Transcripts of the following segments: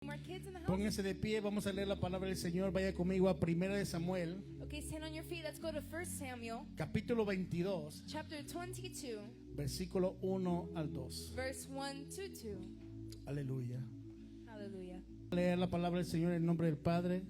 More kids in the house? Pónganse de pie, vamos a leer la palabra del Señor. Vaya conmigo a 1 de Samuel, Okay, stand on your feet. Let's go to 1 Samuel, capítulo 22, chapter 22, versículo 1 al 2. verse 1 to 2. Aleluya. Hallelujah. Leer la palabra del Señor en nombre del Padre,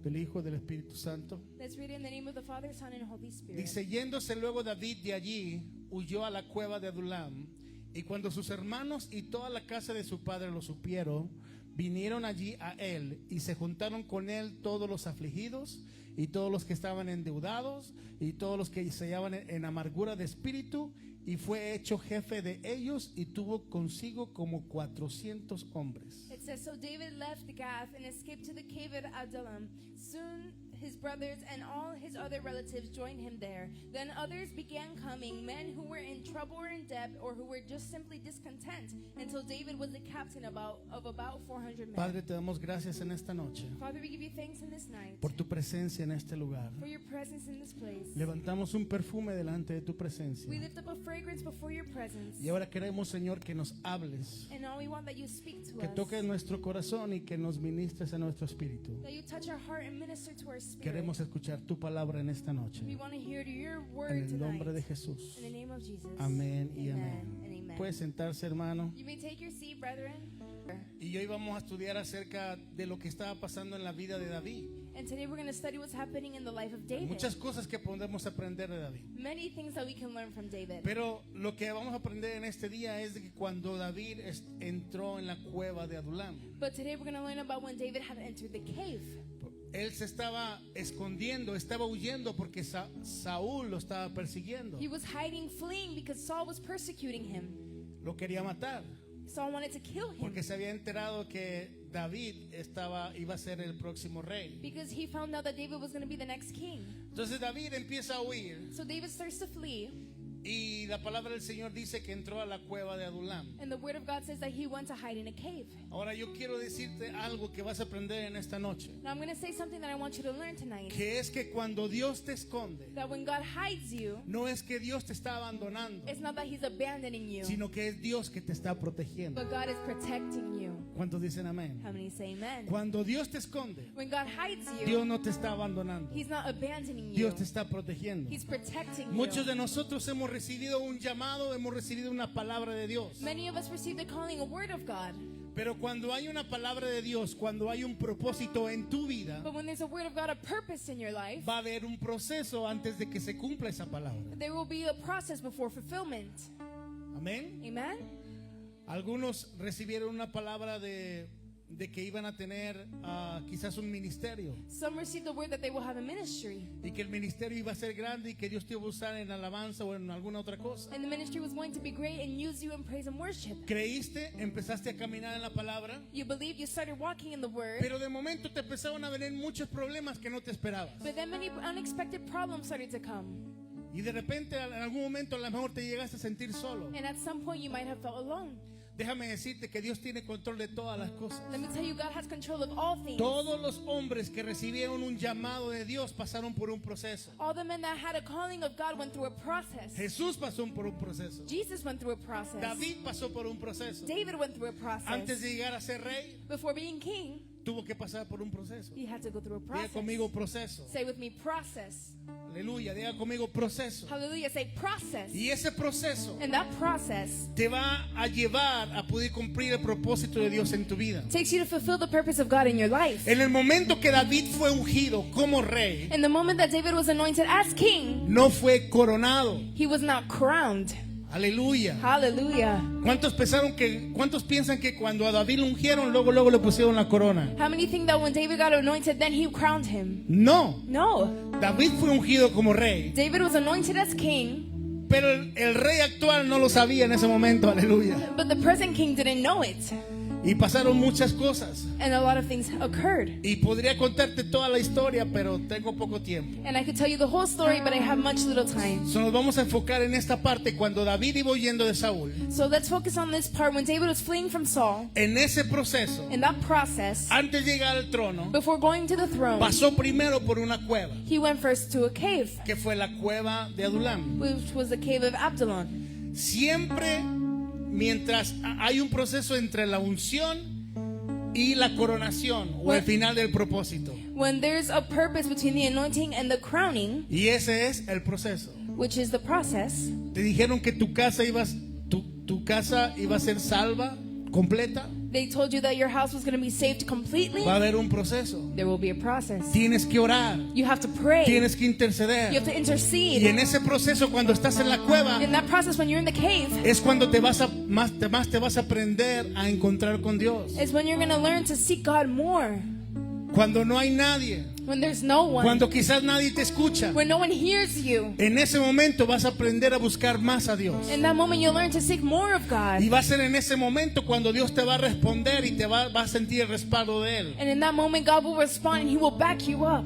del Hijo y del Espíritu Santo. Let's read it in the name of the Father, Son, and Holy Spirit. Dice: yéndose luego David de allí, huyó a la cueva de Adulam. Y cuando sus hermanos y toda la casa de su padre lo supieron, vinieron allí a él y se juntaron con él todos los afligidos y todos los que estaban endeudados y todos los que se hallaban en amargura de espíritu, y fue hecho jefe de ellos y tuvo consigo como 400 hombres. It says, so David left Gath and escaped to the cave at Adullam. Soon his brothers and all his other relatives joined him there. Then others began coming, men who were in trouble or in debt, or who were just simply discontent, until David was the captain of about 400 men. Padre, te damos gracias en esta noche Father, we give you thanks in this night por tu presencia en este lugar. for your presence in this place. Levantamos un perfume delante de tu presencia. We lift up a fragrance before your presence. Y ahora queremos, Señor, que nos hables, And now we want that you speak to que us, toques nuestro corazón y que nos ministres a nuestro espíritu. that you touch our heart and minister to our spirit. Queremos escuchar tu palabra en esta noche. We want to hear your word En el tonight. nombre de Jesús. In the name of Jesus. Amén y Amen amén. and amen. Puede sentarse, hermano. You may take your seat, brethren. Y hoy vamos a estudiar acerca de lo que estaba pasando en la vida de David. And today we're going to study what's happening in the life of David. Muchas cosas que podemos aprender de David. Many things that we can learn from David. Pero lo que vamos a aprender en este día es de que cuando David entró en la cueva de Adulam, But today we're going to learn about when David had entered the cave. él se estaba escondiendo, estaba huyendo porque Saúl lo estaba persiguiendo. He was hiding, fleeing because Saul was persecuting him. Lo quería matar Saul wanted to kill him porque se había enterado que David iba a ser el próximo rey. because he found out that David was going to be the next king. Entonces David empieza a huir So David starts to flee, y la palabra del Señor dice que entró a la cueva de Adulam. and the word of God says that he went to hide in a cave. Ahora yo quiero decirte algo que vas a aprender en esta noche, Now I'm going to say something that I want you to learn tonight. que es que cuando Dios te esconde, That when God hides you, no es que Dios te está abandonando, it's not that he's abandoning you, sino que es Dios que te está protegiendo. but God is protecting you. ¿Cuántos dicen amén? How many say amen? Cuando Dios te esconde, When God hides you, Dios no te está abandonando, he's not abandoning you. Dios te está protegiendo. He's protecting Muchos you. de nosotros hemos recibido un llamado, hemos recibido una palabra de Dios. Many of us received the calling, a word of God. Pero cuando hay una palabra de Dios, cuando hay un propósito en tu vida, But when there's a word of God, a purpose in your life, va a haber un proceso antes de que se cumpla esa palabra. there will be a process before fulfillment. Amén. Amen? Algunos recibieron una palabra de que iban a tener quizás un ministerio Some received the word that they will have a ministry. y que el ministerio iba a ser grande y que Dios te iba a usar en alabanza o en alguna otra cosa. And the ministry was going to be great and use you in praise and worship. Creíste, empezaste a caminar en la palabra, You believed, you started walking in the word. pero de momento te empezaron a venir muchos problemas que no te esperabas. But then many unexpected problems started to come. Y de repente en algún momento a lo mejor te llegaste a sentir solo. And at some point you might have felt alone. Déjame decirte que Dios tiene control de todas las cosas. Let me tell you, God has control of all things. Todos los hombres que recibieron un llamado de Dios pasaron por un proceso. All the men that had a calling of God went through a process. Jesús pasó por un proceso. Jesus went through a process. David pasó por un proceso. David went through a process. Antes de llegar a ser rey, Before being king, tuvo que pasar por un proceso. he had to go through a Diga process. conmigo proceso. Say with me, process. Aleluya, diga conmigo proceso. Hallelujah, say process. Y ese proceso And that process te va a llevar a poder cumplir el propósito de Dios en tu vida. takes you to fulfill the purpose of God in your life. En el momento que David fue ungido como rey, In the moment that David was anointed as king, no fue coronado. he was not crowned. Aleluya. Hallelujah. ¿Cuántos piensan que cuando a David lo ungieron, luego le pusieron la corona? How many think that when David got anointed, then he crowned him? No. No. David fue ungido como rey, David was anointed as king, pero el rey actual no lo sabía en ese momento. Aleluya. but the present king didn't know it. Y pasaron muchas cosas. And a lot of things occurred. Y podría contarte toda la historia, pero tengo poco tiempo. And I could tell you the whole story, but I have much little time. So nos vamos a enfocar en esta parte cuando David iba huyendo de Saúl. So let's focus on this part when David was fleeing from Saul. En ese proceso, In that process, antes de llegar al trono, before going to the throne, pasó primero por una cueva, he went first to a cave, que fue la cueva de Adulam. which was the cave of Absalom. Siempre, mientras hay un proceso entre la unción y la coronación o el final del propósito. When there's a purpose between the anointing and the crowning, Y ese es el proceso. which is the process, Te dijeron que tu casa iba a ser salva, completa. they told you that your house was going to be saved completely. Va a haber un proceso. There will be a process. Tienes que orar, You have to pray. tienes que You interceder. have to Y intercede. en ese proceso, cuando estás en la cueva, In that process, when you're in the cave, es cuando más te vas a aprender a encontrar con Dios. is when you're going to learn to seek God more. Cuando no hay nadie, When there's no one, cuando quizás nadie te escucha, when no one hears you. en ese momento vas a aprender a buscar más a Dios. In that moment, you'll learn to seek more of God. Y va a ser en ese momento cuando Dios te va a responder y va a sentir el respaldo de Él. And in that moment, God will respond and He will back you up.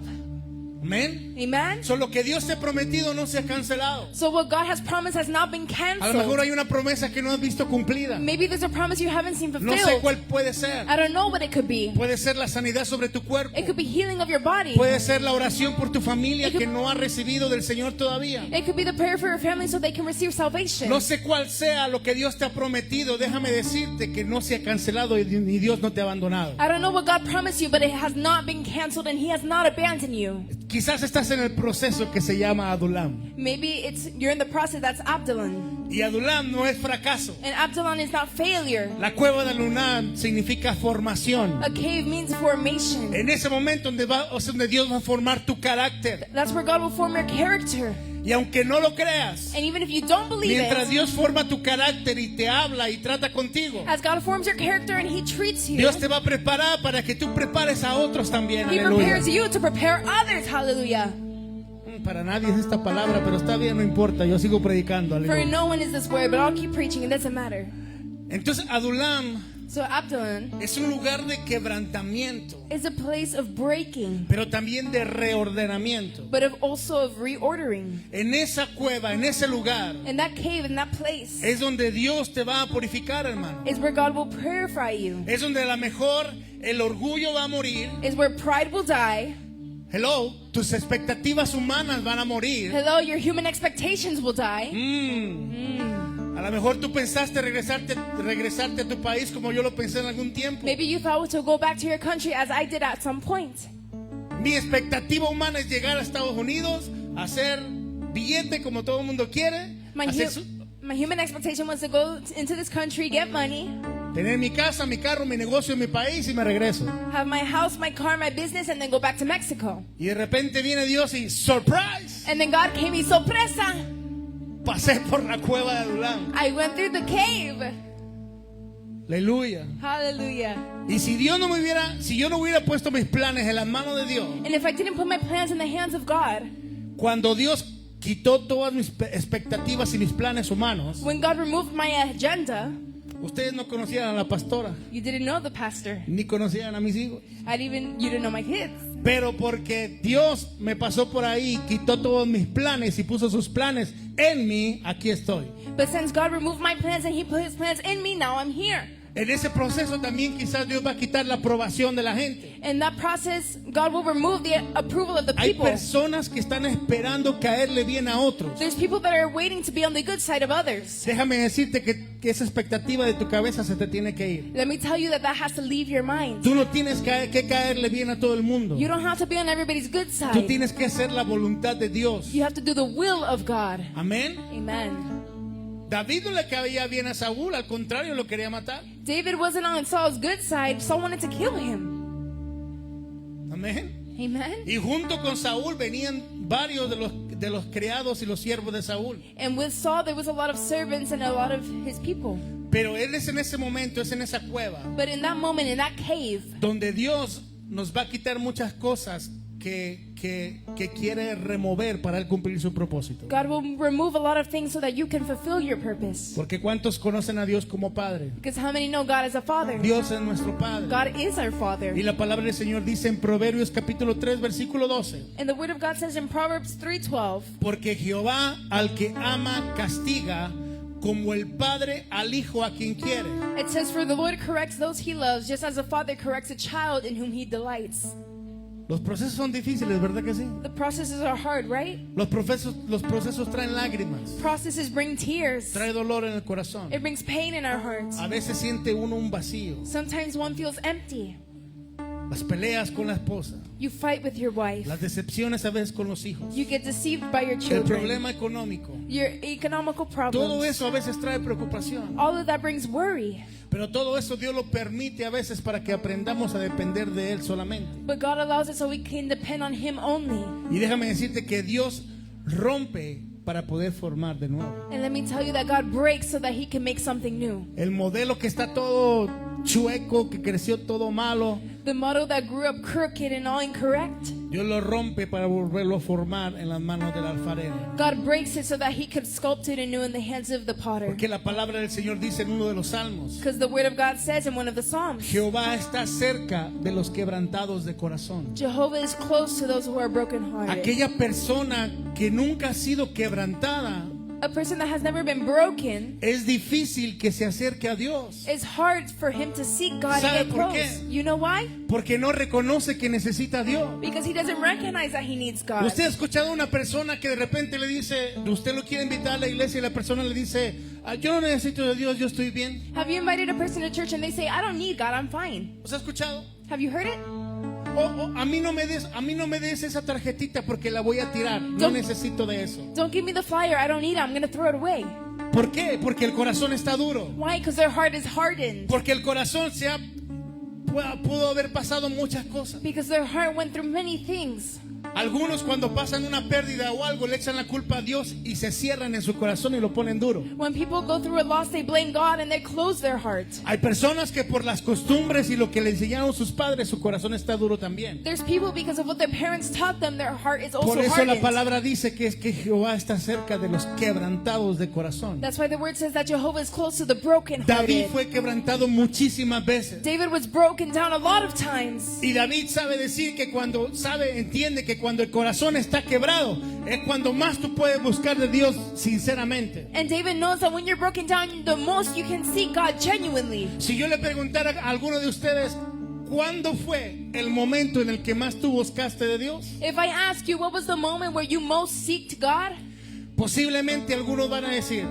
Amén. Amen? So, lo que Dios te ha prometido no se ha cancelado. So what God has promised has not been A lo mejor canceled. hay una promesa que no has visto cumplida. Maybe there's a promise you haven't seen No sé fulfilled. cuál puede ser. I don't know what it could be. Puede ser la sanidad sobre tu cuerpo. It could be healing of your body. Puede ser la oración por tu familia que no ha recibido del Señor todavía. It could be the prayer for your family so they can receive salvation. No sé cuál sea lo que Dios te ha prometido. Déjame decirte que no se ha cancelado y ni Dios no te ha abandonado. I don't know what God promised you, but it has not been canceled and He has not abandoned you. Quizás estás en el proceso que se llama Adulam. Maybe you're in the process that's Abdullah. Y Adulam no es fracaso. And Abdullah is not failure. La cueva de Adulam significa formación. A cave means formation. En ese momento donde Dios va a formar tu carácter. That's where God will form your character. Y aunque no lo creas, And even if you don't believe mientras it, Dios forma tu carácter y te habla y trata contigo, as God forms your character and He treats you, Dios te va a preparar para que tú prepares a otros también. He Aleluya. prepares you to prepare others. Hallelujah. Para nadie es esta palabra, pero está bien, no importa. Yo sigo predicando. For Aleluya. no one is this word, but I'll keep preaching. It doesn't matter. Entonces Adulam So Abdullah es un lugar de quebrantamiento, is a place of breaking, pero también de reordenamiento. but also of reordering. En esa cueva, en ese lugar, In that cave, in that place, es donde Dios te va a purificar, hermano. is where God will purify you. Es donde a lo mejor el orgullo va a morir. Is where pride will die. Hello, tus expectativas humanas van a morir. Hello, your human expectations will die. A lo mejor tú pensaste regresarte a tu país como yo lo pensé en algún tiempo. Maybe you thought to go back to your country as I did at some point. Mi expectativa humana es llegar a Estados Unidos, hacer billete como todo el mundo quiere, My, hacer my human expectation was to go into this country, get money, tener mi casa, mi carro, mi negocio en mi país y me regreso. have my house, my car, my business, and then go back to Mexico. Y de repente viene Dios y ¡surprise! And then God came y sorpresa. Pasé por la cueva de Adulam. I went through the cave. Aleluya. Hallelujah. Y si yo no hubiera puesto mis planes en las manos de Dios, And if I didn't put my plans in the hands of God, cuando Dios quitó todas mis expectativas y mis planes humanos, when God removed my agenda, ustedes no conocían a la pastora, you didn't know the pastor. ni conocían a mis hijos. You didn't know my kids. Pero porque Dios me pasó por ahí, quitó todos mis planes y puso sus planes en mí, aquí estoy. But since God removed my plans and He put His plans in me, now I'm here. En ese proceso también quizás Dios va a quitar la aprobación de la gente. In that process, God will remove the approval of the Hay people. personas que están esperando caerle bien a otros. There's people that are waiting to be on the good side of others. Déjame decirte que esa expectativa de tu cabeza se te tiene que ir. Let me tell you that has to leave your mind. Tú no tienes que caerle bien a todo el mundo. You don't have to be on everybody's good Tú side. tienes que hacer la voluntad de Dios. You have to do the will of God. Amén. Amen. David no le caía bien a Saúl, al contrario, lo quería matar. David wasn't on Saul's good side. Saul wanted to kill him. Amén. Amen. Y junto con Saúl venían varios de los criados y los siervos de Saúl. And with Saul, there was a lot of servants and a lot of his people. Pero él es en ese momento, es en esa cueva, But in that moment, in that cave, donde Dios nos va a quitar muchas cosas que quiere remover para él cumplir su propósito. God will remove a lot of things so that you can fulfill your purpose. Porque ¿cuántos conocen a Dios como Padre? Because how many know God as a father? Dios es nuestro Padre. God is our father. Y la palabra del Señor dice en Proverbios capítulo 3 versículo 12. And the word of God says in Proverbs 3:12, Porque Jehová al que ama castiga, como el padre al hijo a quien quiere. it says, "For the Lord corrects those He loves, just as a father corrects a child in whom He delights." Los procesos son difíciles, ¿verdad que sí? The processes are hard, right? Los procesos traen lágrimas, Processes bring tears. trae dolor en el corazón. It brings pain in our hearts. A veces siente uno un vacío. Sometimes one feels empty. Las peleas con la esposa, You fight with your wife. las decepciones a veces con los hijos, You get deceived by your el children. problema económico. Your economical Todo problems. eso a veces trae preocupación. All of that brings worry. Pero todo eso Dios lo permite a veces para que aprendamos a depender de Él solamente. But God allows it so we can depend on Him only. Y déjame decirte que Dios rompe para poder formar de nuevo. And let me tell you that God breaks so that He can make something new. El modelo que está todo chueco, que creció todo malo, The model that grew up crooked and all incorrect, Dios lo rompe para volverlo a formar en las manos del alfarero. God breaks it so that He could sculpt it anew in the hands of the potter. Porque la palabra del Señor dice en uno de los salmos: Because the Word of God says in one of the Psalms, Jehová está cerca de los quebrantados de corazón. Jehovah is close to those who are brokenhearted. Aquella persona que nunca ha sido quebrantada, A person that has never been broken, es difícil que se acerque a Dios, it's hard for him to seek God and ¿Sabe get por close. qué? You know why? porque no reconoce que necesita a Dios. Because he doesn't recognize that he needs God. Usted ha escuchado a una persona que de repente le dice, usted lo quiere invitar a la iglesia y la persona le dice, yo no necesito de Dios, yo estoy bien. Have you invited a person to church and they say, I don't need God, I'm fine? ¿Usted ha escuchado? Have you heard it? A mí no me des esa tarjetita porque la voy a tirar. No necesito de eso. Don't give me the flyer, I don't need it, I'm going to throw it away. ¿Por qué? Porque el corazón está duro. Why? Because their heart is hardened. Porque el corazón pudo haber pasado muchas cosas. Because their heart went through many things. Algunos cuando pasan una pérdida o algo le echan la culpa a Dios y se cierran en su corazón y lo ponen duro. When people go through a loss, they blame God and they close their heart. Hay personas que por las costumbres y lo que le enseñaron sus padres, su corazón está duro también. There's people, because of what their parents taught them, their heart is also Por eso la hardened. palabra dice que es que Jehová está cerca de los quebrantados de corazón. That's why the word says that Jehovah is close to the brokenhearted. David fue quebrantado muchísimas veces. David was broken down a lot of times. Y David sabe decir que entiende que cuando el corazón está quebrado es cuando más tú puedes buscar de Dios sinceramente. And David knows that when you're broken down, the most you can seek God genuinely. Si yo le preguntara a alguno de ustedes, ¿cuándo fue el momento en el que más tú buscaste de Dios? If I ask you what was the moment where you most seeked God, Posiblemente algunos van a decir,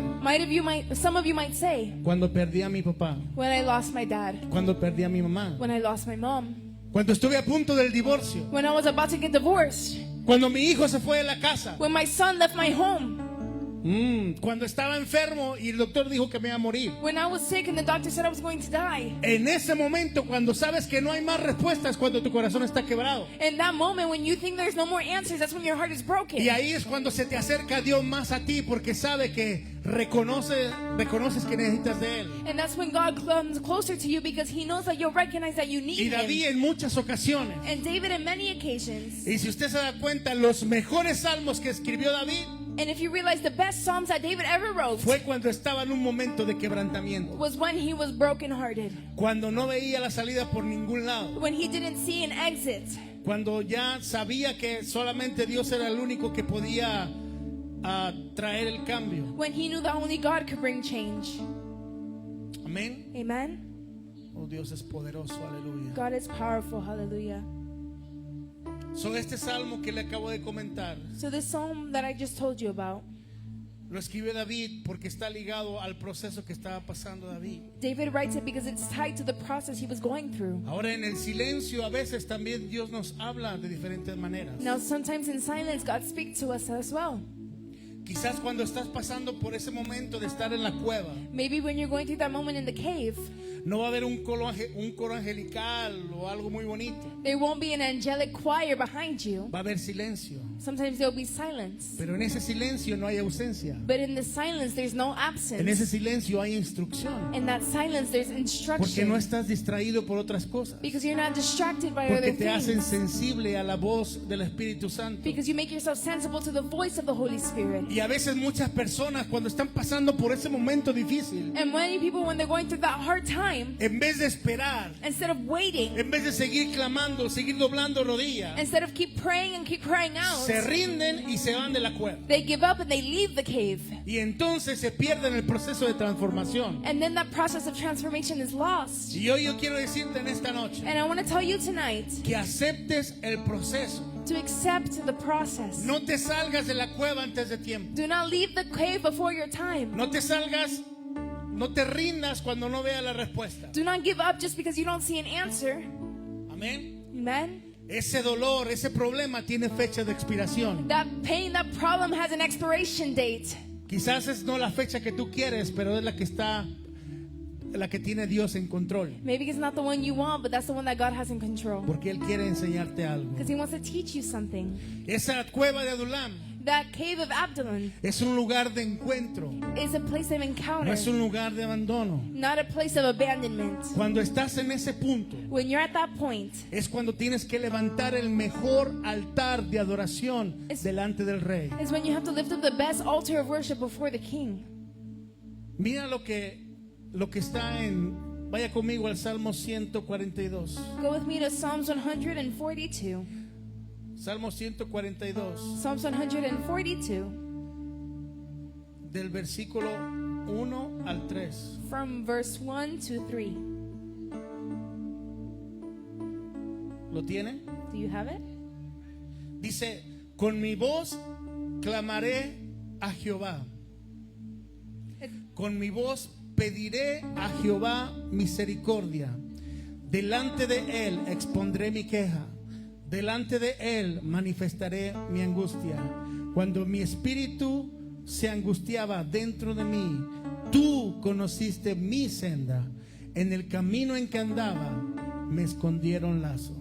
some of you might say, cuando perdí a mi papá, when I lost my dad, cuando perdí a mi mamá, when I lost my mom, cuando estuve a punto del divorcio, when I was about to get divorced, cuando mi hijo se fue de la casa, when my son left my home, cuando estaba enfermo y el doctor dijo que me iba a morir. when I was sick and the doctor said I was going to die. En ese momento, cuando sabes que no hay más respuestas, cuando tu corazón está quebrado. In that moment when you think there's no more answers, that's when your heart is broken. Y ahí es cuando se te acerca Dios más a ti, porque sabe que reconoces que necesitas de Él. And that's when God comes closer to you, because he knows that you'll recognize that you Y need David him. en muchas ocasiones, And David in many occasions. y si usted se da cuenta, los mejores salmos que escribió David And if you realize the best Psalms that David ever wrote fue cuando estaba en un momento de quebrantamiento, was when he was brokenhearted, cuando no veía la salida por ningún lado, when he didn't see an exit, cuando ya sabía que solamente Dios era el único que podía traer el cambio. when he knew that only God could bring change. Amén. Amen? Oh, Dios es poderoso, aleluya. God is powerful, hallelujah. So, este salmo que le acabo de comentar So this psalm that I just told you about, lo escribió David porque está ligado al proceso que estaba pasando David. David writes it because it's tied to the process he was going through. Ahora en el silencio a veces también Dios nos habla de diferentes maneras. Now sometimes in silence God speaks to us as well. Quizás cuando estás pasando por ese momento de estar en la cueva, Maybe when you're going through that moment in the cave, no va a haber un coro angelical o algo muy bonito. there won't be an angelic choir behind you. Va a haber silencio. Sometimes there'll be silence. Pero en ese silencio no hay ausencia. But in the silence, there's no En ese absence. silencio hay instrucción. In that silence, there's Porque instruction. no estás distraído por otras cosas. Because you're not distracted by Porque other te hacen things. sensible a la voz del Espíritu Santo. Because you make yourself sensible to the voice of the Holy Spirit. Y a veces muchas personas cuando están pasando por ese momento difícil, And many people, when they're going through that hard time, time, en vez de esperar, instead of waiting, en vez de seguir clamando, seguir doblando rodillas, instead of keep praying and keep crying out, se rinden y se van de la cueva. they give up and they leave the cave. Y entonces se pierden el proceso de transformación. And then that process of transformation is lost. Y hoy yo quiero decirte en esta noche And I want to tell you tonight que aceptes el proceso. to accept the process. No te salgas de la cueva antes de tiempo. Do not leave the cave before your time. No te salgas, no te rindas cuando no veas la respuesta. Do not give up just because you don't see an answer. Amén. Amen. Ese dolor, ese problema tiene fecha de expiración. That pain, that problem has an expiration date. Quizás es no la fecha que tú quieres, pero es la que está, la que tiene Dios en control. Maybe it's not the one you want, but that's the one that God has in control. Porque Él quiere enseñarte algo. Because He wants to teach you something. Esa cueva de Adulam That cave of Abdullam es un lugar de encuentro, is a place of no encounter, es un lugar de abandono. not a place of abandonment. Cuando estás en ese punto, When you're at that point, es cuando tienes que levantar el mejor altar de adoración delante del Rey. is when you have to lift up the best altar of worship before the King. Mira lo que está en, vaya conmigo al Salmo 142. Go with me to Psalms 142. Salmo 142, Psalms 142, del versículo 1 al 3. from verse 1 to 3. ¿Lo tienen? Do you have it? Dice, con mi voz clamaré a Jehová. Con mi voz pediré a Jehová misericordia. Delante de Él expondré mi queja. Delante de Él manifestaré mi angustia. Cuando mi espíritu se angustiaba dentro de mí, tú conociste mi senda. En el camino en que andaba, me escondieron lazo.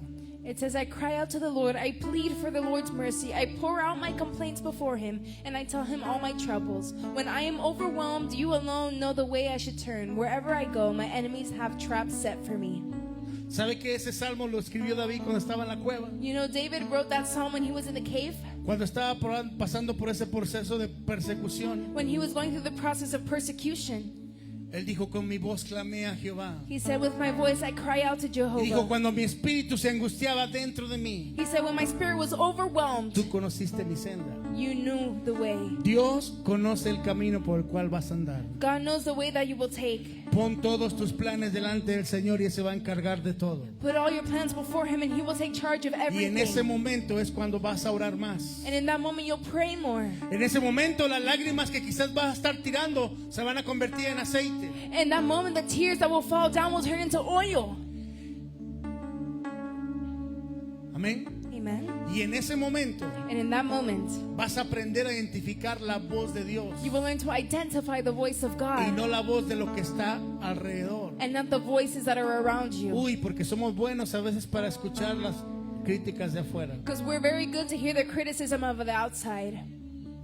It says, I cry out to the Lord, I plead for the Lord's mercy. I pour out my complaints before Him, and I tell Him all my troubles. When I am overwhelmed, you alone know the way I should turn. Wherever I go, my enemies have traps set for me. ¿Sabe que ese salmo lo escribió David cuando estaba en la cueva? You know, David wrote that psalm when he was in the cave, Cuando estaba pasando por ese proceso de persecución. when he was going through the process of persecution. Él dijo, con mi voz clamé a Jehová. He said, with my voice I cry out to Y dijo, Jehovah. cuando mi espíritu se angustiaba dentro de mí, He said, when my spirit was overwhelmed, tú conociste mi senda. you knew the way. Dios conoce el camino por el cual vas a andar. God knows the way that you will take. Pon todos tus planes delante del Señor y Él se va a encargar de todo. Put all your plans before Him, and He will take charge of Y en ese everything. momento es cuando vas a orar más. And in that moment, you'll pray more. En ese momento las lágrimas que quizás vas a estar tirando se van a convertir en aceite. In that moment, the tears that will fall down will turn into oil. Amén. Amen. Y en ese momento And in that moment, vas a aprender a identificar la voz de Dios you will learn to identify the voice of y God no la voz de lo que está alrededor. and not the voices that are around you. Uy, porque somos buenos a veces para escuchar las críticas de afuera. Because we're very good to hear the criticism of the outside.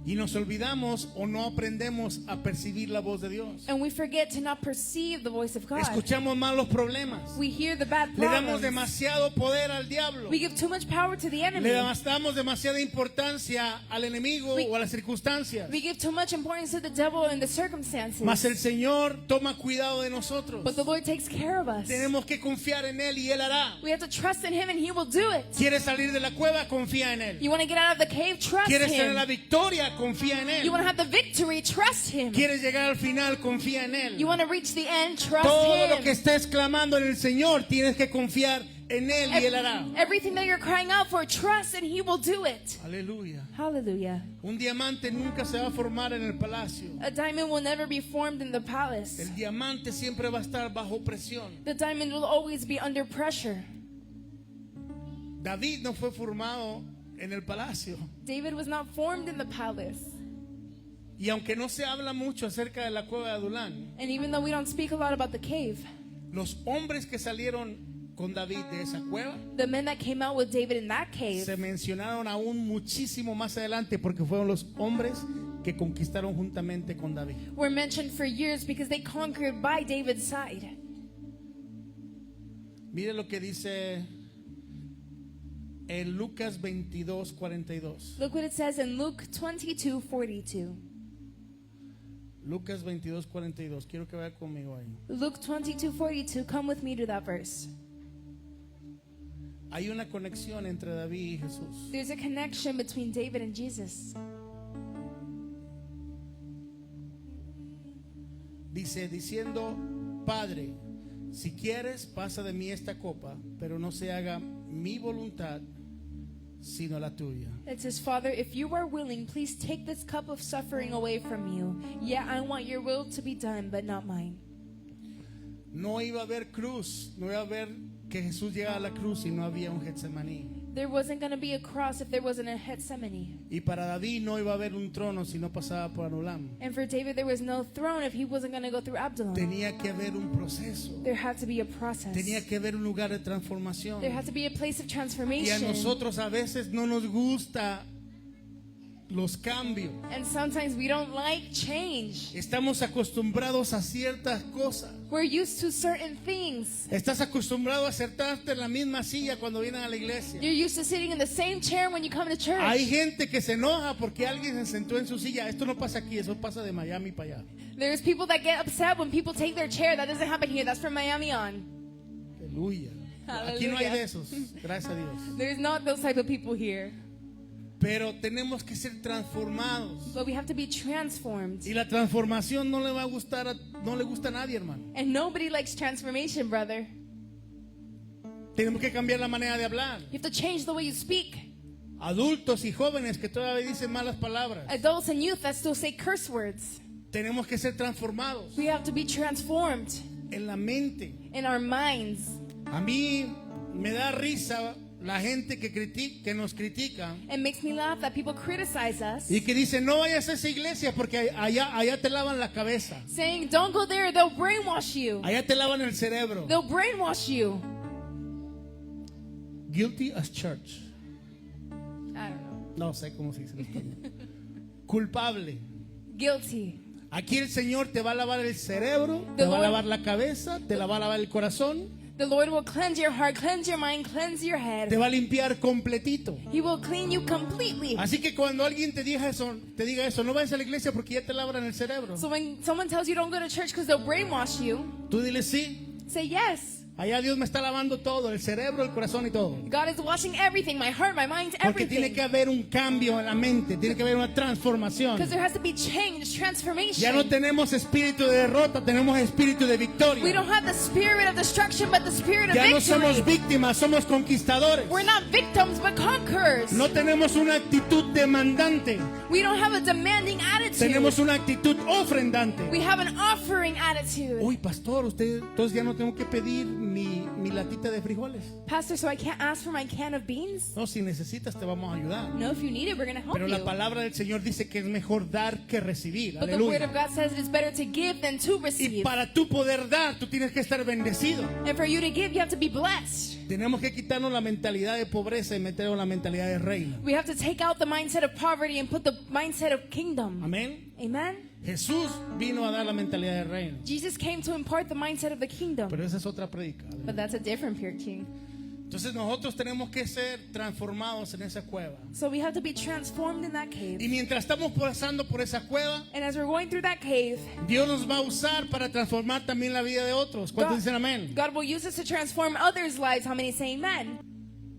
Y nos olvidamos o no aprendemos a percibir la voz de Dios. And we forget to not perceive the voice of God. Escuchamos mal los problemas. We hear the bad Le damos problems. demasiado poder al diablo. We give too much power to the enemy. Le damos demasiada importancia al enemigo o a las circunstancias. We give too much importance to the devil and the circumstances. Mas el Señor toma cuidado de nosotros. But the Lord takes care of us. Tenemos que confiar en Él y Él hará. We have to trust in Him and He will do it. ¿Quieres salir de la cueva? Confía en Él. You want to get out of the cave? Trust ¿Quieres tener Him. la victoria? Confía en You Él. want to have the victory? Trust Him. ¿Quieres llegar al final? Confía en Él. You want to reach the end? Trust Todo lo Him. que estés clamando en el Señor, tienes que confiar en Él y Él hará. Everything that you're crying out for, trust and He will do it. Aleluya. Hallelujah. Un diamante nunca se va a formar en el palacio. A diamond will never be formed in the palace. El diamante siempre va a estar bajo presión. The diamond will always be under pressure. David no fue formado en el palacio. David was not formed in the palace. Y aunque no se habla mucho acerca de la cueva de Adulán, And even though we don't speak a lot about the cave, los hombres que salieron con David de esa cueva the men that came out with David in that cave se mencionaron aún muchísimo más adelante porque fueron los hombres que conquistaron juntamente con David. were mentioned for years because they conquered by David's side. Mire lo que dice en Lucas 22:42. Look what it says in Luke 22:42. Lucas 22:42. Quiero que vaya conmigo ahí. Luke 22:42. Come with me to that verse. Hay una conexión entre David y Jesús. There's a connection between David and Jesus. Dice, diciendo, Padre, si quieres, pasa de mí esta copa, pero no se haga mi voluntad, sino la tuya. It says, Father, if you are willing, please take this cup of suffering away from you. Yeah, I want your will to be done, but not mine. No iba a haber cruz, no iba a haber que Jesús llegara a la cruz si no había un Getsemaní. There wasn't going to be a cross if there wasn't a Gethsemane. Y para David no iba a haber un trono si no pasaba por Adulam. And for David, there was no throne if he wasn't going to go through Absalom. Tenía que haber un proceso. There had to be a process. Tenía que haber un lugar de transformación. There had to be a place of Y a transformation. nosotros a veces no nos gusta los cambios. And sometimes we don't like change. Estamos acostumbrados a ciertas cosas. We're used to certain things. Estás acostumbrado a sentarte en la misma silla cuando vienes a la iglesia. You're used to sitting in the same chair when you come to church. Hay gente que se enoja porque alguien se sentó en su silla. Esto no pasa aquí, eso pasa de Miami para allá. There's people that get upset when people take their chair. That doesn't happen here. That's from Miami on. Aleluya. Aquí no hay de esos, gracias a Dios. There's not those type of people here. Pero tenemos que ser transformados. But we have to be transformed. Y la transformación no le va a gustar, no le gusta a nadie, hermano. And nobody likes transformation, brother. Tenemos que cambiar la manera de hablar. You have to change the way you speak. Adultos y jóvenes que todavía dicen malas palabras. Adults and youth that still say curse words. Tenemos que ser transformados We have to be transformed en la mente. in our minds. A mí me da risa la gente que nos critica It makes me laugh that people criticize us, y que dicen no vayas a esa iglesia porque allá te lavan la cabeza, saying, don't go there, they'll brainwash you. allá te lavan el cerebro. They'll brainwash you. Guilty as church. I don't know. No sé cómo se dice en español. Culpable. Guilty. Aquí el Señor te va a lavar el cerebro, te va a lavar la cabeza, te la va a lavar el corazón, The Lord will cleanse your heart, cleanse your mind, cleanse your head. te va a limpiar completito. He will clean you completely. Así que cuando alguien te diga eso, no vayas a la iglesia porque ya te lavan el cerebro. So when someone tells you don't go to church because they'll brainwash you, Tú dile sí. say yes. Allá Dios me está lavando todo, el cerebro, el corazón y todo. God is washing everything, my heart, my mind, Porque tiene que everything. haber un cambio en la mente, tiene que haber una transformación. Because there has to be change, transformation. Ya no tenemos espíritu de derrota, tenemos espíritu de We victoria. don't have the spirit of destruction, but the spirit of Ya no somos victory. víctimas, somos conquistadores. We're not victims, but conquerors. No tenemos una actitud demandante, We don't have a demanding attitude. tenemos una actitud ofrendante. We have an offering attitude. Uy, pastor, usted, entonces ya no tengo que pedir mi latita de frijoles. Pastor, so I can't ask for my can of beans? No, si necesitas te vamos a ayudar. No, if you need it, we're going to help Pero la you. palabra del Señor dice que es mejor dar que recibir. But the word Aleluya. of God says it's better to give than to Y receive. para tú poder dar, tú tienes que estar bendecido. And for you to give, you have to be blessed. Tenemos que quitarnos la mentalidad de pobreza y meternos la mentalidad de reino. We have to take out the mindset of poverty and put the mindset of kingdom. Amén. Amen? Jesús vino a dar la mentalidad de reino. Jesus came to impart the mindset of the kingdom. Pero esa es otra predica. But that's a different preaching. Entonces nosotros tenemos que ser transformados en esa cueva. So we have to be transformed in that cave. Y mientras estamos pasando por esa cueva, And as we're going through that cave, Dios nos va a usar para transformar también la vida de otros. ¿Cuántos dicen amén? God will use us to transform others' lives. How many say amen?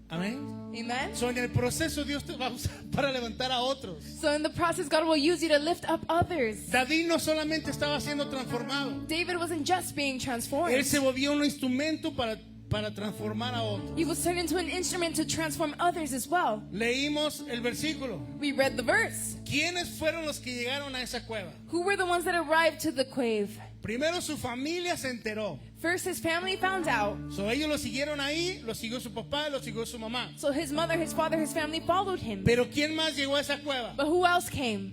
Amén. Amen? So, en el proceso Dios te va a usar para levantar a otros. So in the process, God will use you to lift up others. David no solamente estaba siendo transformado, David wasn't just being transformed. él se volvió un instrumento para transformar a otros. He was turned into an instrument to transform others as well. Leímos el versículo. We read the verse. ¿Quiénes fueron los que llegaron a esa cueva? Who were the ones that arrived to the cave? Primero su familia se enteró. First, his family found out. So, ellos lo siguieron ahí, lo siguió su papá, lo siguió su mamá. So his mother, his father, his family followed him. Pero ¿quién más llegó a esa cueva? But who else came?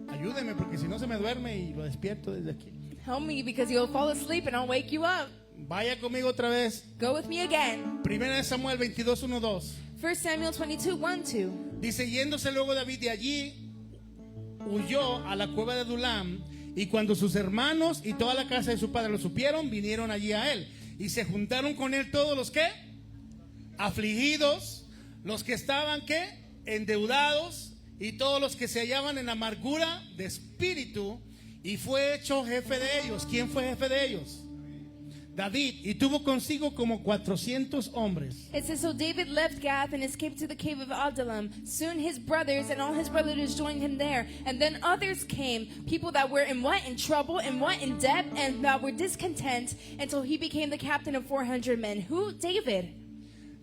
Ayúdeme porque si no se me duerme y lo despierto desde aquí. Help me because you'll fall asleep and I'll wake you up. Vaya conmigo otra vez. Go with me again. Primera de Samuel 22:1-2. 1 Samuel 22:1-2. Dice, yéndose luego David de allí, huyó a la cueva de Adulam, y cuando sus hermanos y toda la casa de su padre lo supieron, vinieron allí a él. Y se juntaron con él todos los que afligidos, los que estaban endeudados, y todos los que se hallaban en amargura de espíritu, y fue hecho jefe de ellos. ¿Quién fue jefe de ellos? David, y tuvo consigo como 400 hombres. It says, so David left Gath and escaped to the cave of Adullam. Soon his brothers and all his relatives joined him there. And then others came, people that were in trouble, in debt, and that were discontent, until he became the captain of 400 men. Who? David.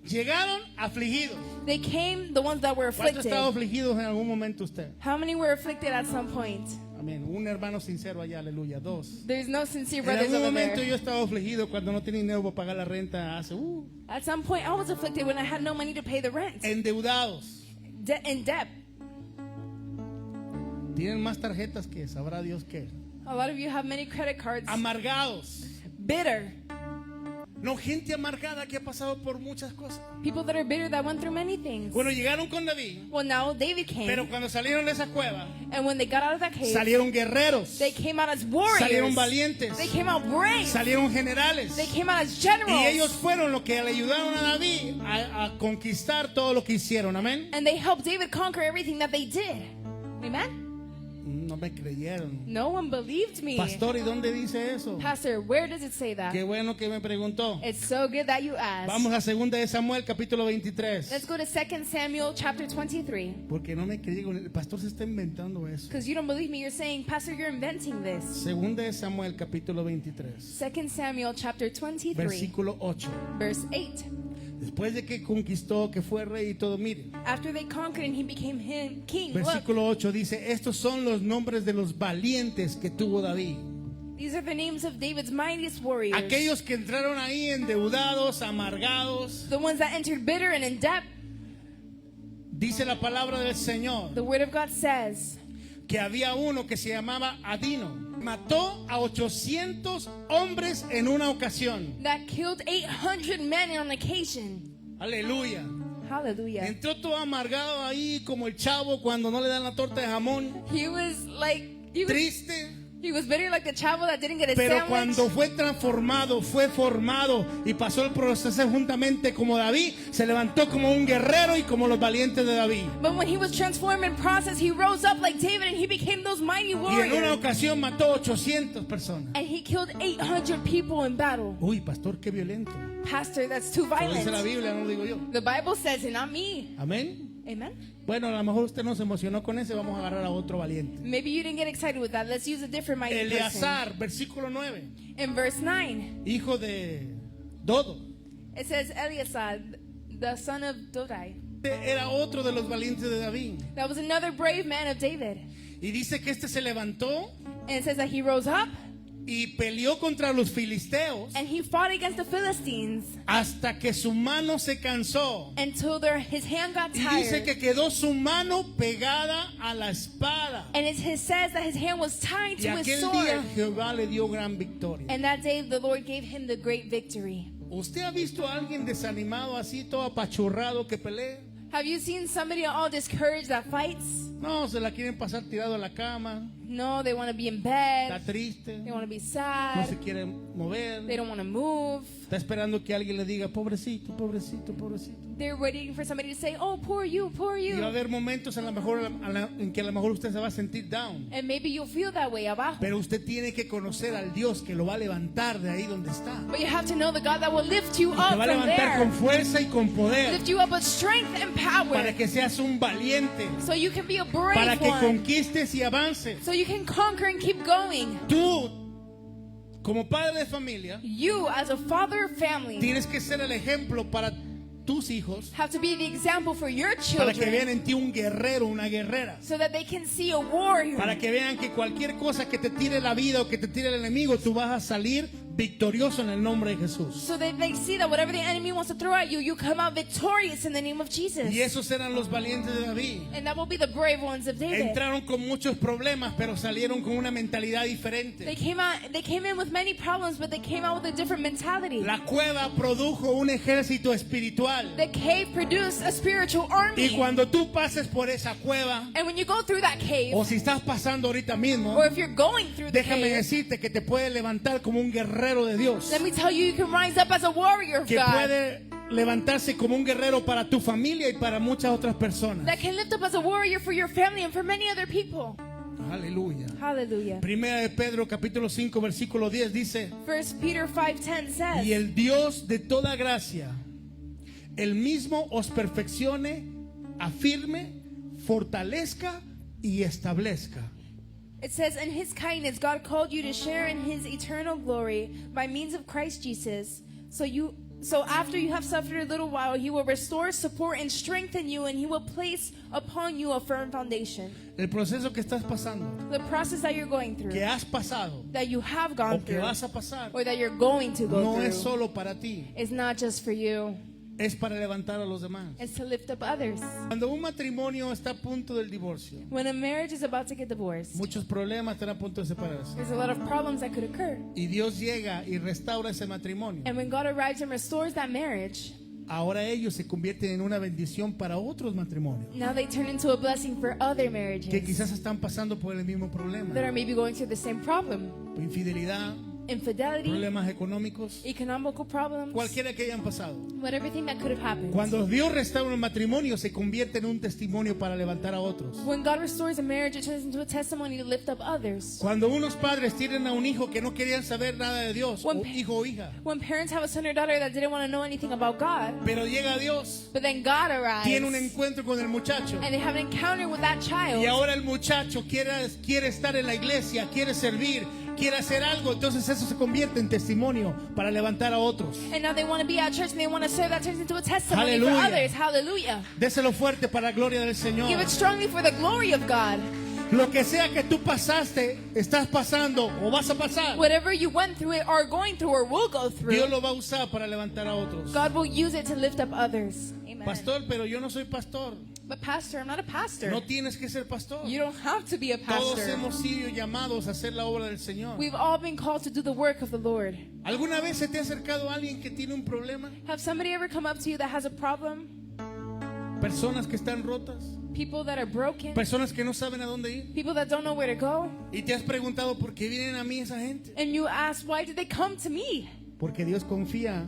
Llegaron afligidos. They came, the ones that were ¿Cuántos afflicted. estaban afligidos en algún momento usted? How many were afflicted at some point? Amén. Un hermano sincero allá, aleluya. Dos. There's no sincere En brothers algún over momento there. yo estaba afligido cuando no tenía dinero para pagar la renta hace At some point, I was afflicted when I had no money to pay the rent. endeudados. In debt. Tienen más tarjetas que sabrá Dios qué. A lot of you have many credit cards. Amargados. Bitter. No, gente amargada que ha pasado por muchas cosas. People that are bitter that went through many things. Bueno, llegaron con David, Well, now David came. pero cuando salieron de esa cueva, And when they got out of that cave, salieron guerreros, they came out as warriors. salieron valientes, They came out brave. salieron generales. They came out as generals. Y ellos fueron los que le ayudaron a David a conquistar todo lo que hicieron. Amén. And they helped David conquer everything that they did. Amen? No me creyeron. No one believed me. Pastor, ¿y dónde dice eso? Pastor, where does it say that? Qué bueno que me preguntó. It's so good that you asked. Vamos a 2 de Samuel, capítulo 23. Let's go to 2 Samuel chapter 23. Porque no me creyeron. El pastor se está inventando eso. Because you don't believe me. You're saying, Pastor, you're inventing this. 2 de Samuel, capítulo 23. 2 Samuel chapter 23, Versículo 8. verse 8. Después de que conquistó, que fue rey y todo, miren. After they conquered and he became king. Look, Versículo 8 dice, estos son los nombres de los valientes que tuvo David. these are the names of David's mightiest warriors. Aquellos que entraron ahí endeudados, amargados. The ones that entered bitter and in debt. Dice la palabra del Señor The word of God says que había uno que se llamaba Adino. Mató a 800 hombres en una ocasión. that killed 800 men on occasion. Aleluya. Hallelujah. Entró todo amargado ahí como el chavo cuando no le dan la torta de jamón. He was like, Triste. he was bitter like the chavo that didn't get a Pero sandwich. cuando fue transformado, fue formado y pasó el proceso juntamente como David, se levantó como un guerrero y como los valientes de David. But when he was transformed in process, he rose up like David and he became those mighty Y en una warriors. ocasión mató 800 personas. And he killed 800 people in battle. Uy, pastor, qué violento. Pastor, that's too Lo dice la violent. Biblia, no lo digo yo. The Bible says it, not me. Amén. Amen? Bueno, a lo mejor usted no se emocionó con ese, vamos a agarrar a otro valiente. Maybe you didn't get excited with that. Let's use a different mighty person. Eleazar, versículo 9, In verse 9, hijo de Dodo. it says Eleazar, the son of Dodai. Era otro de los valientes de David. That was another brave man of David. Y dice que este se levantó And it says that he rose up y peleó contra los filisteos and he fought against the Philistines hasta que su mano se cansó. until his hand got Y dice tired. que quedó su mano pegada a la espada. And it says that his hand was tied Y to his aquel sword. día Jehová le dio gran victoria. And that day the Lord gave him the great victory. ¿Usted ha visto a alguien desanimado así, todo apachurrado que pelea? Have you seen somebody all discouraged that fights? No, se la quieren pasar tirado en la cama, No, they want to be in está bed. triste, They want to be no sad. se quiere mover, They don't want to move. está esperando que alguien le diga, pobrecito, pobrecito, pobrecito. They're waiting for somebody to say, oh, poor you, poor Y va a you. haber momentos en que a lo mejor usted se va a sentir down. And maybe you'll feel that way abajo. Pero usted tiene que conocer al Dios que lo va a levantar de ahí donde está. But you have to know the God that will lift you Te up va a from levantar con there. fuerza y con poder Lift you up with strength and power. para que seas un valiente, So you can be a para brave que one. conquistes y avances. So you can conquer and keep going. Tú, como padre de familia, You, as a father of family, tienes que ser el ejemplo para tus hijos, have to be the example for your para que vean children en ti un guerrero, una guerrera. so that they can see a warrior. Para que vean que cualquier cosa que te tire la vida o que te tire el enemigo, tú vas a salir victorioso en el nombre de Jesús. So that they see that whatever the enemy wants to throw at you, you come out victorious in the name of Jesus. Y esos eran los valientes de David. And that will be the brave ones of David. Entraron con muchos problemas, pero salieron con una mentalidad They diferente. came in with many problems, but they came out with a different mentality. La cueva produjo un ejército espiritual. The cave produced a spiritual army. Y cuando tú pases por esa cueva, And when you go through that cave, o si estás pasando ahorita mismo, or if you're going through the déjame cave, decirte que te puede levantar como un guerrero de Dios. let me tell you, you can rise up as a warrior of Que God. puede levantarse como un guerrero para tu familia y para muchas otras personas. that can lift up as a warrior for your family and for many other people. Aleluya. Hallelujah. Primera de Pedro capítulo 5 versículo 10 dice: 1 Peter 5:10 says, y el Dios de toda gracia, el mismo os perfeccione, afirme, fortalezca y establezca. it says, in his kindness, God called you to share in his eternal glory by means of Christ Jesus. So after you have suffered a little while, he will restore, support, and strengthen you, and he will place upon you a firm foundation. El proceso que estás pasando, The process that you're going through, que has pasado that you have o gone que through, vas a pasar, or that you're going to go no through, es solo para ti, is not just for you. es para levantar a los demás. It's to lift up others. Cuando un matrimonio está a punto del divorcio, When a marriage is about to get divorced, muchos problemas están a punto de separarse. there's a lot of problems that could occur. Y Dios llega y restaura ese matrimonio. And when God arrives and restores that marriage, Ahora ellos se convierten en una bendición para otros matrimonios now they turn into a blessing for other marriages que quizás están pasando por el mismo problema. that are maybe going through the same problem. Infidelidad, Infidelity, problemas económicos, economical problems, cualquiera que hayan pasado. everything that could have happened. Cuando Dios restaura un matrimonio, se convierte en un testimonio para levantar a otros. When God restores a marriage, it turns into a testimony to lift up others. Cuando unos padres tienen a un hijo que no querían saber nada de Dios, o When- hijo o hija, When parents have a son or daughter that didn't want to know anything about God, pero llega Dios, but then God tiene un arrives encuentro con el muchacho, and they have an encounter with that child, y ahora el muchacho quiere estar en la iglesia, quiere servir, quiere hacer algo, entonces eso se convierte en testimonio para levantar a otros. and now they want to be at church and they want to serve, that turns into a testimony for Hallelujah. others. Hallelujah. Déselo fuerte para la gloria del Señor. Give it strongly for the glory of God. Lo que sea que tú pasaste, estás pasando o vas a pasar, Whatever you went through it, are going through, or will go through, Dios lo va a usar para levantar a otros. God will use it to lift up others. Amen. Pastor, pero yo no soy pastor. But pastor, I'm not a pastor. No tienes que ser pastor. You don't have to be a Todos pastor. hemos sido llamados a hacer la obra del Señor. We've all been called to do the work of the Lord. ¿Alguna vez se te ha acercado alguien que tiene un problema? Have somebody ever come up to you that has a problem? Personas que están rotas, People that are broken? personas que no saben a dónde ir. People that don't know where to go? Y te has preguntado por qué vienen a mí esa gente. And you ask, why did they come to me? Porque Dios confía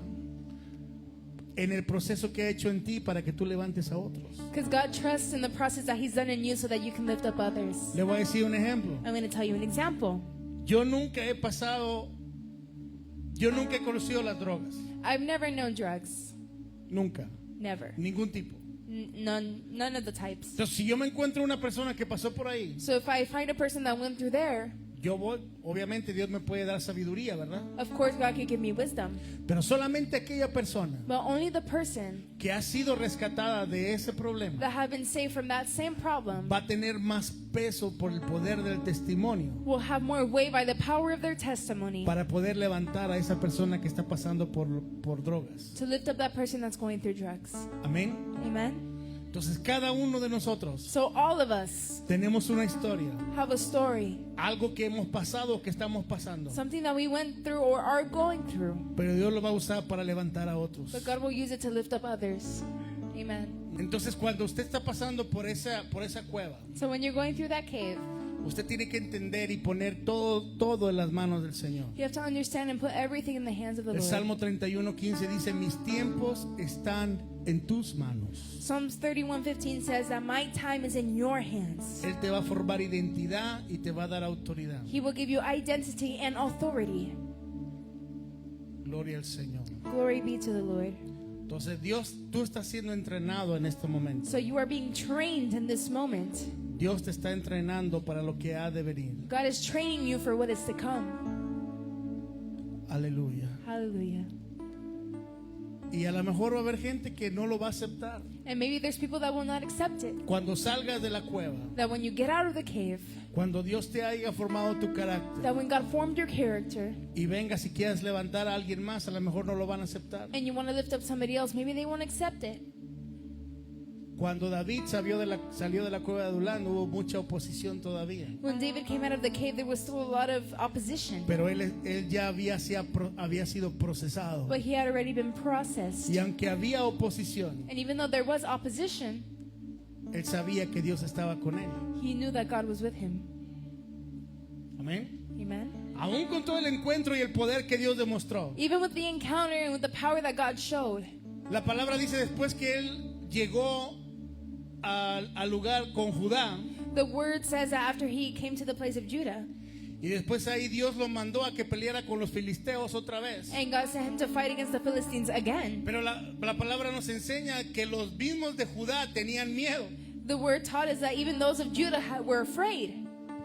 en el proceso que ha hecho en ti para que tú levantes a otros. Because God trusts in the process that He's done in you so that you can lift up others. Le voy a decir un ejemplo. I'm going to tell you an example. Yo nunca he conocido las drogas. I've never known drugs. Nunca. Never. Ningún tipo. None of the types. Entonces, si yo me encuentro una persona que pasó por ahí, So if I find a person that went through there, yo voy, obviamente Dios me puede dar sabiduría, ¿verdad? of course God could give me wisdom. Pero solamente aquella persona But only the person que ha sido rescatada de ese problema that have been saved from that same problem va a tener más peso por el poder del testimonio will have more weight by the power of their testimony para poder levantar a esa persona que está pasando por drogas. to lift up that person that's going through drugs. Amén. Amen? Entonces cada uno de nosotros So all of us tenemos una historia, have a story, algo que hemos pasado o que estamos pasando, something that we went through or are going through, pero Dios lo va a usar para levantar a otros. but God will use it to lift up others. Amen. Entonces cuando usted está pasando por esa cueva, So when you're going through that cave, usted tiene que entender y poner todo en las manos del Señor. you have to understand and put everything in the hands of the El Lord. Salmo 31:15 dice: mis tiempos están en tus manos. Psalms 31:15 says that my time is in your hands. Él te va a formar identidad y te va a dar autoridad. He will give you identity and authority. Gloria al Señor. Glory be to the Lord. Entonces Dios, tú estás siendo entrenado en este momento. So you are being trained in this moment. Dios te está entrenando para lo que ha de venir. God is training you for what is to come. Aleluya. Hallelujah. Y a lo mejor va a haber gente que no lo va a aceptar. And maybe there's people that will not accept it. Cuando salgas de la cueva, That when you get out of the cave, cuando Dios te haya formado tu carácter that when God formed your character y vengas y quieras levantar a alguien más, a lo mejor no lo van a aceptar. and you want to lift up somebody else, maybe they won't accept it. Cuando David salió de la cueva de Adulán, hubo mucha oposición todavía. When David came out of the cave, there was still a lot of opposition. Pero él ya había sido procesado. But he had already been processed. Y aunque había oposición, And even though there was opposition, él sabía que Dios estaba con él. he knew that God was with him. Amén. Amen. Aún con todo el encuentro y el poder que Dios demostró, Even with the encounter and with the power that God showed, La palabra dice después que él llegó al lugar con Judá, The word says that after he came to the place of Judah, y después ahí Dios lo mandó a que peleara con los filisteos otra vez. and God sent him to fight against the Philistines again. Pero la palabra nos enseña que los mismos de Judá tenían miedo. The word taught us that even those of Judah were afraid.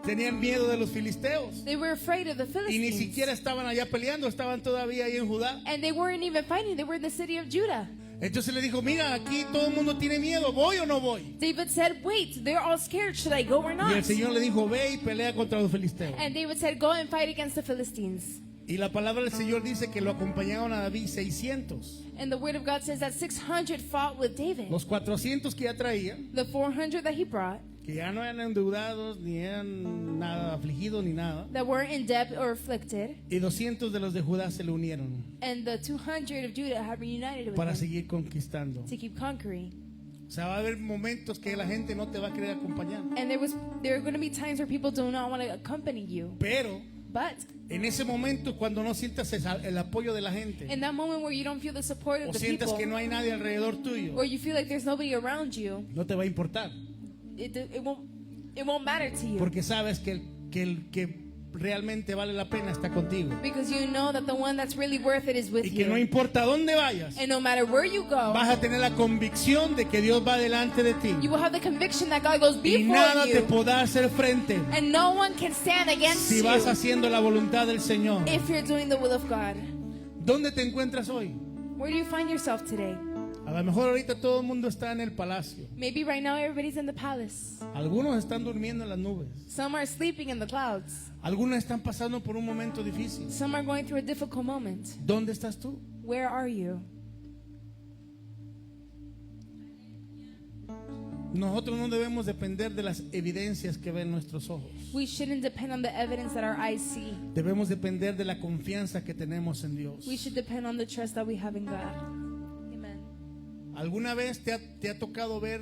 Tenían miedo de los filisteos. They were afraid of the Y ni Philistines. siquiera estaban allá peleando, estaban todavía ahí en Judá. And they weren't even fighting. They were in the city of Judah. Entonces le dijo, mira, aquí todo el mundo tiene miedo, ¿voy o no voy? David said, wait, they're all scared. Should I go or Y el not? Señor le dijo, ve y pelea contra los filisteos. And David said, go and fight against the Philistines. Y la palabra del Señor dice que lo acompañaron a David 600. And the word of God says that 600 fought with David. Los 400 que ya traía, The 400 that he brought, que ya no eran endeudados, ni eran nada afligidos, ni nada. that weren't in debt or afflicted. Y 200 de los de Judá se le unieron And the 200 of Judah had reunited with para him seguir conquistando. to keep conquering. O sea, va a haber momentos que la gente no te va a querer acompañar. And there are going to be times where people do not want to accompany you. Pero But en ese momento, cuando no sientas el apoyo de la gente, in that moment where you don't feel the support o of the sientas people, que no hay nadie alrededor tuyo, or you feel like there's nobody around you, no te va a importar. it won't matter to you. Porque sabes que el que realmente vale la pena está contigo. Because you know that the one that's really worth it is with Y que no you. importa dónde vayas, And no matter where you go, vas a tener la convicción de que Dios va delante de ti. you will have the conviction that God goes Y before nada te you. podrá hacer frente And no one can stand against si you vas haciendo la voluntad del Señor. if you're doing the will of God. ¿Dónde te encuentras hoy? Where do you find yourself today? A lo mejor ahorita todo el mundo está en el palacio. Maybe right now everybody's in the palace. Algunos están durmiendo en las nubes. Some are sleeping in the clouds. Algunos están pasando por un momento difícil. Some are going through a difficult moment. ¿Dónde estás tú? Where are you? Nosotros no debemos depender de las evidencias que ven nuestros ojos. We shouldn't depend on the evidence that our eyes see. Debemos depender de la confianza que tenemos en Dios. We should depend on the trust that we have in God. Amen. ¿Alguna vez te ha tocado ver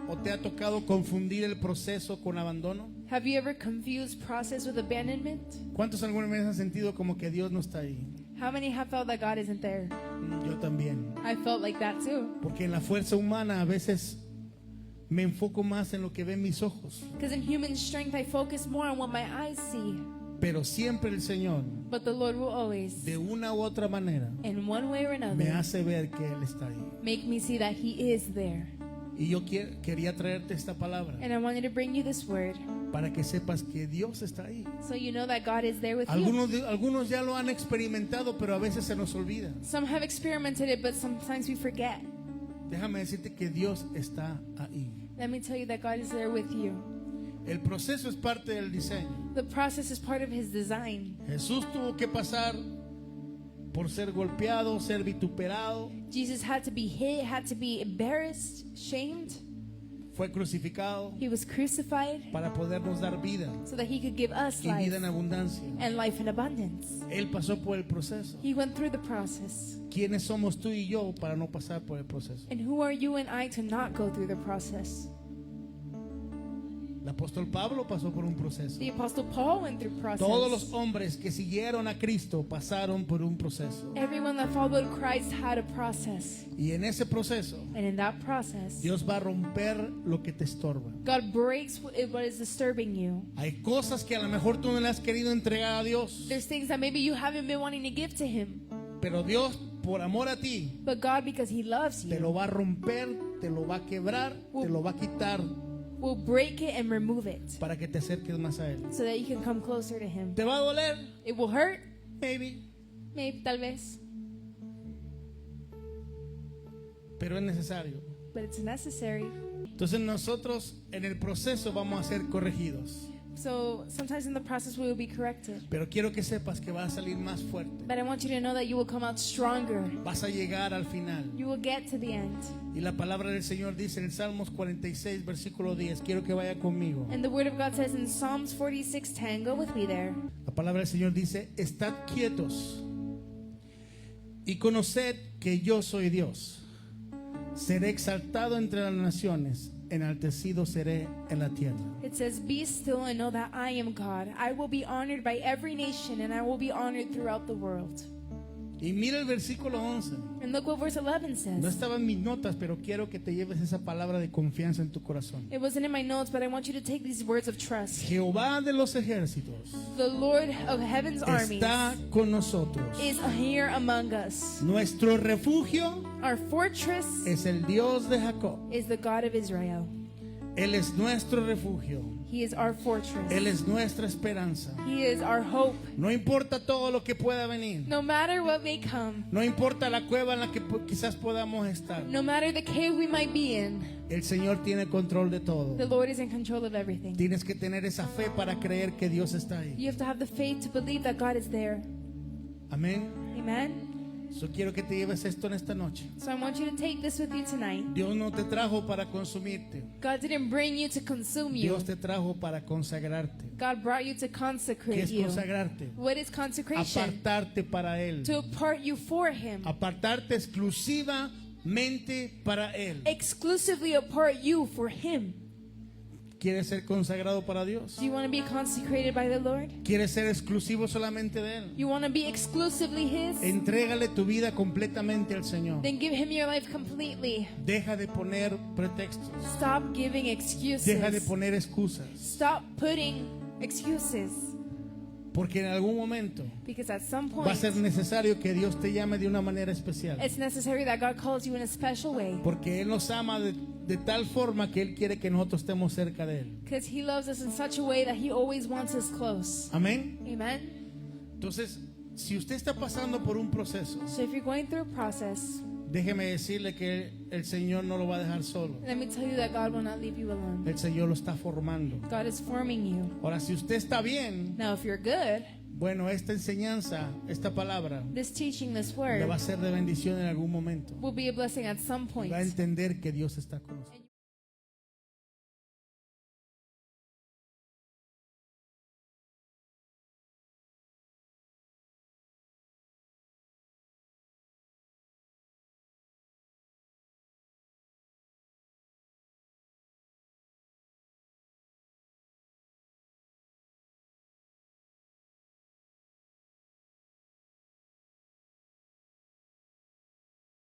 o te ha tocado confundir el proceso con abandono? Have you ever confused process with abandonment? ¿Cuántos alguna vez han sentido como que Dios no está ahí? How many have felt that God isn't there? Yo también. I felt like that too. Porque en la fuerza humana a veces me enfoco más en lo que ven mis ojos. Because in human strength, I focus more on what my eyes see. Pero siempre el Señor, But the Lord will always, de una u otra manera, in one way or me another, hace ver que Él está ahí. make me see that He is there. Y yo quería traerte esta palabra And I wanted to bring you this word para que sepas que Dios está ahí. so you know that God is there with you. Algunos ya lo han experimentado, pero a veces se nos olvida. Some have experimented it, but sometimes we forget. Déjame decirte que Dios está ahí. Let me tell you that God is there with you. El proceso es parte del diseño. The process is part of His design. Jesús tuvo que pasar por ser golpeado, ser vituperado, Jesus had to be hit, had to be embarrassed, shamed. fue crucificado He was crucified para podernos dar vida so that He could give us y life vida en abundancia. and life in abundance. Él pasó por el proceso. He went through the process. ¿Quiénes somos tú y yo para no pasar por el proceso? And who are you and I to not go through the process? El apóstol Pablo pasó por un proceso. The Apostle Paul went through process. Todos los hombres que siguieron a Cristo pasaron por un proceso. Everyone that followed Christ had a process. Y en ese proceso, And in that process, Dios va a romper lo que te estorba. God breaks what is disturbing you. Hay cosas que a lo mejor tú no le has querido entregar a Dios, There's things that maybe you haven't been wanting to give to Him. pero Dios, por amor a ti, But God, because He loves te lo you, va a romper, te lo va a quebrar, te lo va a quitar will break it and remove it para que te acerques más a Él. so that you can come closer to Him. ¿Te va a doler? It will hurt, Maybe. maybe, tal vez, Pero es necesario. but it's necessary. Entonces nosotros en el proceso vamos a ser corregidos. So sometimes in the process we will be corrected. Pero quiero que sepas que vas a salir más fuerte. But I want you to know that you will come out stronger. Vas a llegar al final. You will get to the end. Y la palabra del Señor dice en el Salmos 46, versículo 10. Quiero que vaya conmigo. And the word of God says in Psalms 46:10, go with me there. La palabra del Señor dice, estad quietos y conoced que yo soy Dios. Seré exaltado entre las naciones, enaltecido seré en la tierra. It says, be still and know that I am God. I will be honored by every nation and I will be honored throughout the world. Y mira el versículo 11. And look what verse 11 says. No estaba en mis notas, pero quiero que te lleves esa palabra de confianza en tu corazón. It wasn't in my notes, but I want you to take these words of trust. Jehová de los ejércitos The Lord of heaven's armies está con nosotros. is here among us. Nuestro refugio Our fortress es el Dios de Jacob. is the God of Israel. Él es nuestro refugio. He is our fortress. Él es nuestra esperanza. He is our hope. No importa todo lo que pueda venir. No matter what may come, No importa la cueva en la que quizás podamos estar. no matter the cave we might be in, El Señor tiene control de todo. the Lord is in control of everything. Tienes que tener esa fe para creer que Dios está ahí. You have to have the faith to believe that God is there. Amén. Amen? Yo quiero que te lleves esto en esta noche. So I want you to take this with you tonight. Dios no te trajo para consumirte. God didn't bring you to consume you. Dios te trajo para consagrarte. God brought you to ¿Qué consecrate es you. consagrarte? What is consecration? Apartarte para Él. To apart you for Him. Apartarte exclusivamente para Él. Exclusively apart you for Him. ¿Quieres ser consagrado para Dios? Do you want to be consecrated by the Lord? ¿Quieres ser exclusivo solamente de Él? You want to be exclusively His? Entrégale tu vida completamente al Señor. Then give Him your life completely. Deja de poner pretextos. Stop giving excuses. Deja de poner excusas. Stop putting excuses. Porque en algún momento Because at some va a point, ser necesario que Dios te llame de una manera especial. it's necessary that God calls you in a special way. Porque Él nos ama de tal forma que Él quiere que nosotros estemos cerca de Él. Because He loves us in such a way that He always wants us close. Amén. Amen? Entonces, si usted está pasando por un proceso, So if you're going through a process, déjeme decirle que el Señor no lo va a dejar solo. let me tell you that God will not leave you alone. El Señor lo está formando. God is forming you. Ahora, si usted está bien, Now, if you're good, bueno, esta enseñanza, esta palabra, this teaching, this le va a word, ser de bendición en algún momento. will be a blessing at some point. Va a entender que Dios está con nosotros.